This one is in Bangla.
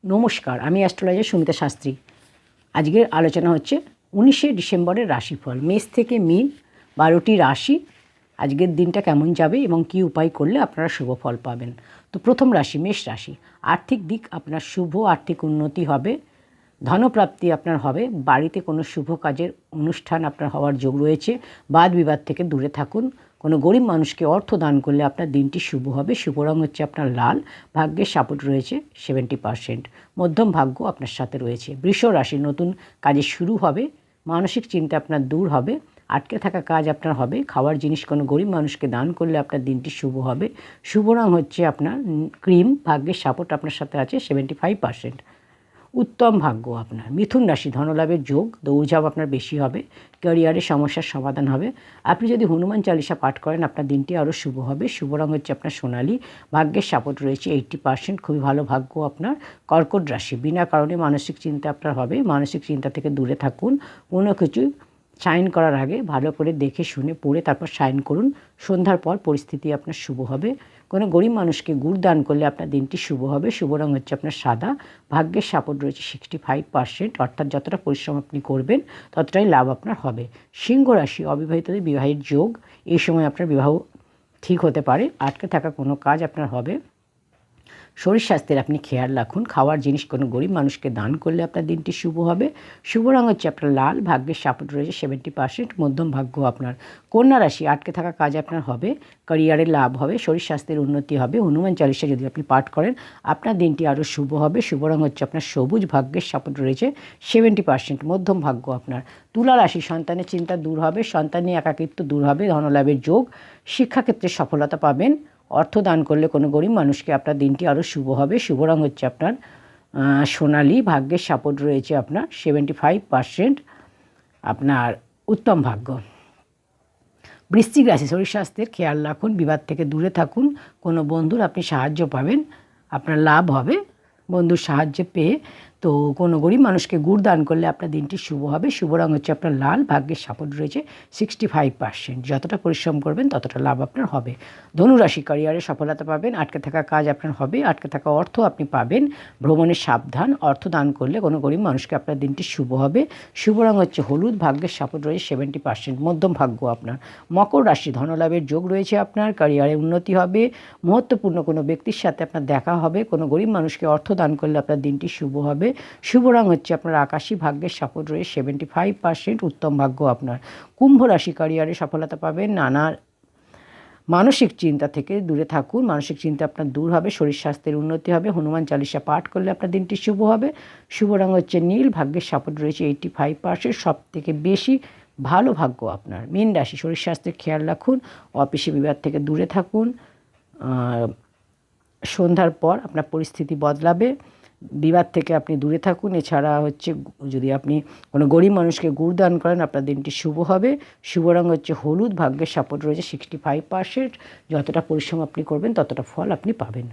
নমস্কার, আমি অ্যাস্ট্রোলজার সুমিতা শাস্ত্রী। আজকের আলোচনা হচ্ছে 19শে ডিসেম্বরের রাশিফল। মেষ থেকে মীন 12টি রাশি, আজকের দিনটা কেমন যাবে এবং কী উপায় করলে আপনারা শুভ ফল পাবেন। তো প্রথম রাশি মেষ রাশি। আর্থিক দিক আপনার শুভ, আর্থিক উন্নতি হবে, ধনপ্রাপ্তি আপনার হবে, বাড়িতে কোনো শুভ কাজের অনুষ্ঠান আপনার হওয়ার যোগ রয়েছে। বাদ বিবাদ থেকে দূরে থাকুন। কোনো গরিব মানুষকে অর্থ দান করলে আপনার দিনটি শুভ হবে। শুভ রং হচ্ছে আপনার লাল। ভাগ্যের সাপোর্ট রয়েছে 70%। মধ্যম ভাগ্য আপনার সাথে রয়েছে। বৃষ রাশি। নতুন কাজে শুরু হবে, মানসিক চিন্তা আপনার দূর হবে, আটকে থাকা কাজ আপনার হবে। খাওয়ার জিনিস কোনো গরিব মানুষকে দান করলে আপনার দিনটি শুভ হবে। শুভ রং হচ্ছে আপনার ক্রিম। ভাগ্যের সাপোর্ট আপনার সাথে আছে 75%। উত্তম ভাগ্য আপনার। মিথুন রাশি। ধনলাভের যোগ, দৌড়ঝাঁপ আপনার বেশি হবে, ক্যারিয়ারের সমস্যার সমাধান হবে। আপনি যদি হনুমান চালিসা পাঠ করেন আপনার দিনটি আরও শুভ হবে। শুভ রং হচ্ছে আপনার সোনালি। ভাগ্যের সাপোর্ট রয়েছে 80%, খুবই ভালো ভাগ্য আপনার। কর্কট রাশি। বিনা কারণে মানসিক চিন্তা আপনার হবে, মানসিক চিন্তা থেকে দূরে থাকুন। কোনো কিছু সাইন করার আগে ভালো করে দেখে শুনে পড়ে তারপর সাইন করুন। সন্ধ্যার পর পরিস্থিতি আপনার শুভ হবে। কোনো গরিব মানুষকে গুড় দান করলে আপনার দিনটি শুভ হবে। শুভ রং হচ্ছে আপনার সাদা। ভাগ্যের সাপোর্ট রয়েছে 65%, অর্থাৎ যতটা পরিশ্রম আপনি করবেন ততটাই লাভ আপনার হবে। সিংহ রাশি। অবিবাহিতদের বিবাহের যোগ, এই সময় আপনার বিবাহ ঠিক হতে পারে। আটকে থাকা কোনো কাজ আপনার হবে। শরীর স্বাস্থ্যের আপনি খেয়াল রাখুন। খাওয়ার জিনিস কোনো গরিব মানুষকে দান করলে আপনার দিনটি শুভ হবে। শুভ রং হচ্ছে আপনার লাল। ভাগ্যের সাপোর্ট রয়েছে 70%। মধ্যম ভাগ্য আপনার। কন্যা রাশি। আটকে থাকা কাজ আপনার হবে, ক্যারিয়ারে লাভ হবে, শরীর স্বাস্থ্যের উন্নতি হবে। হনুমান চালিসা যদি আপনি পাঠ করেন আপনার দিনটি আরও শুভ হবে। শুভ রং হচ্ছে আপনার সবুজ। ভাগ্যের সাপোর্ট রয়েছে 70%। মধ্যম ভাগ্য আপনার। তুলা রাশি। সন্তানের চিন্তা দূর হবে, সন্তান নিয়ে একাকিত্ব দূর হবে, ধনলাভের যোগ, শিক্ষাক্ষেত্রে সফলতা পাবেন। অর্থ দান করলে কোনো গরিব মানুষকে আপনার দিনটি আরও শুভ হবে। শুভ রং হচ্ছে আপনার সোনালি। ভাগ্যের সাপোর্ট রয়েছে আপনার 75%। আপনার উত্তম ভাগ্য। বৃশ্চিক রাশি। শরীর স্বাস্থ্যের খেয়াল রাখুন, বিবাদ থেকে দূরে থাকুন। কোনো বন্ধুর আপনি সাহায্য পাবেন, আপনার লাভ হবে বন্ধুর সাহায্য পেয়ে। তো কোনো গরিব মানুষকে গুড় দান করলে আপনার দিনটি শুভ হবে। শুভ রং হচ্ছে আপনার লাল। ভাগ্যের সাপোর্ট রয়েছে 65%। যতটা পরিশ্রম করবেন ততটা লাভ আপনার হবে। ধনুরাশি। ক্যারিয়ারে সফলতা পাবেন, আটকে থাকা কাজ আপনার হবে, আটকে থাকা অর্থ আপনি পাবেন। ভ্রমণে সাবধান। অর্থ দান করলে কোনো গরিব মানুষকে আপনার দিনটি শুভ হবে। শুভ রং হচ্ছে হলুদ। ভাগ্যের সাপোর্ট রয়েছে 70%। মধ্যম ভাগ্য আপনার। মকর রাশি। ধনলাভের যোগ রয়েছে আপনার, ক্যারিয়ারে উন্নতি হবে, মহত্বপূর্ণ কোনো ব্যক্তির সাথে আপনার দেখা হবে। কোনো গরিব মানুষকে অর্থ দান করলে আপনার দিনটি শুভ হবে। শুভ রং হচ্ছে আপনার আকাশী। ভাগ্যের সাপোর্ট রয়েছে 75%। উত্তম ভাগ্য আপনার। কুম্ভ রাশি। ক্যারিয়ারে সফলতা পাবেন, নানা মানসিক চিন্তা থেকে দূরে থাকুন। মানসিক চিন্তা আপনার দূর হবে, শরীর স্বাস্থ্যের উন্নতি হবে। হনুমান চালিসা পাঠ করলে আপনার দিনটি শুভ হবে। শুভ রং হচ্ছে নীল। ভাগ্যের সাপোর্ট রয়েছে 85%। সব থেকে বেশি ভালো ভাগ্য আপনার। মীন রাশি। শরীর স্বাস্থ্যের খেয়াল রাখুন, অফিসে বিবাদ থেকে দূরে থাকুন। সন্ধ্যার পর আপনার পরিস্থিতি বদলাবে, বিবাদ থেকে আপনি দূরে থাকুন। এছাড়া হচ্ছে যদি আপনি কোনো গরিব মানুষকে গুড় দান করেন আপনার দিনটি শুভ হবে। শুভ রং হচ্ছে হলুদ। ভাগ্যের সাপোর্ট রয়েছে 65%। যতটা পরিশ্রম আপনি করবেন ততটা ফল আপনি পাবেন।